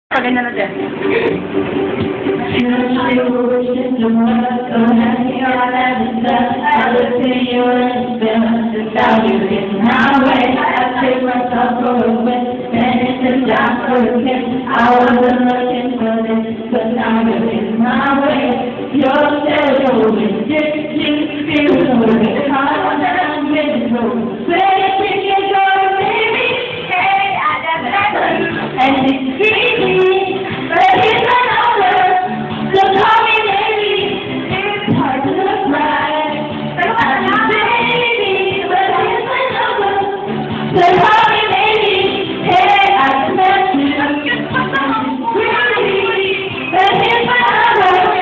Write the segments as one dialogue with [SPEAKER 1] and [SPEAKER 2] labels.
[SPEAKER 1] Ganyan na din.
[SPEAKER 2] And it's crazy, but it's not over. So call me baby, it's hard to look right. I'm your baby, but it's not over. So call me baby, hey, I just met you. It's crazy, but it's not over.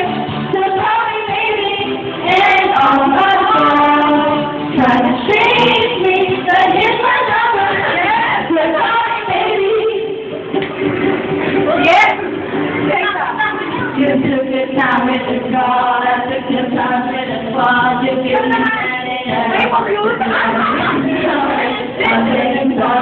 [SPEAKER 2] So call me baby, and all my soul try to change me, but it's not over. So call me baby. Yeah. You took your time with the call, I took your time with the fall. You give me money, I didn't go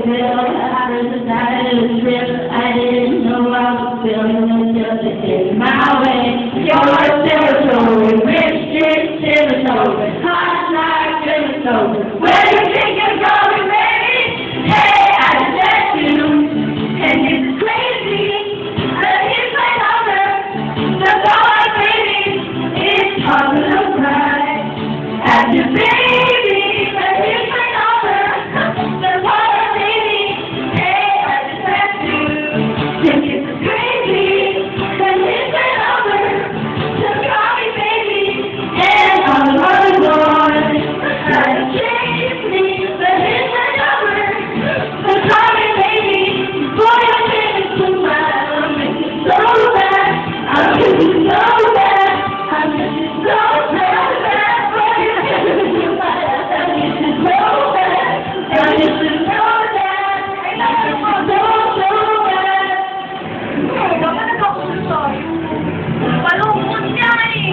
[SPEAKER 2] till I decided to trip. I didn't know I was feeling until it came my way. Your territory, rich territory, hot like territory. Where you think you're going, baby? Hey, I met you, and it's crazy. Hard to look right at your baby, but it's my number. So call me baby, hey, I just met you. Think it's crazy, but it's my number. So call me baby, and I'm the one try to change me, but it's my number. So call me baby, boy, I'm feeling too much. I'm feeling so bad, I'm feeling so bad. I'm feeling so bad, but it's so bad. I'm feeling so bad, I'm feeling so bad. I'm so bad. Dapat nakapunin tayo. Malungkot niya eh.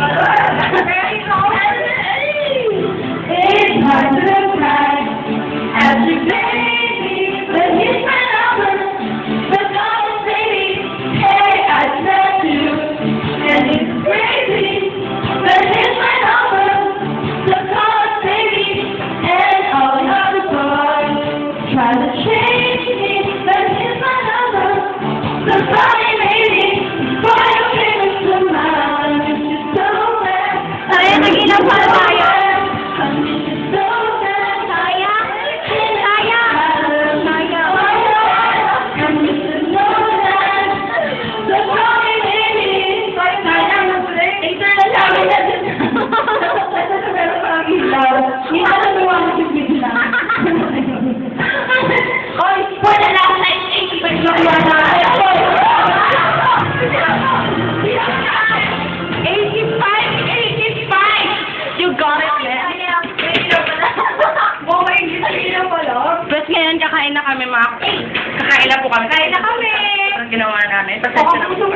[SPEAKER 2] It's hard to cry as your baby, but he's my number. But call me baby, hey, I love you, and it's crazy. But here's my number, so call us baby, and all the other boys try to change me, but here's my number, so call me baby, boy, I'm feeling so mad, I miss you so bad, I miss you so bad, I miss you so bad, I miss you so bad, so call me baby, Oy, pwede lang na i-ikipin yung wala. 85! You got it, man. Bes ngayon, kakain na kami, mga kakain na po kami. Kakain na kami. Ang ginawa namin. Pasensya na po.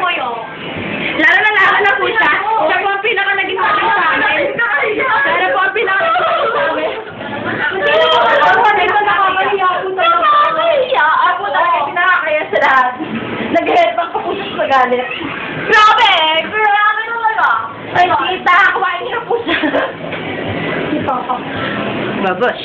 [SPEAKER 2] Lalo na po siya. Siya po ang pinaka-naging sabi sa amin. Lalo po ang pinaka-naging sa amin. Ako talaga pinakakaya sa lahat. Nag-headbang ka po siya sa galit. Grabe! Grabe talaga! Ay, kita! Kumain niyo po siya. Babos.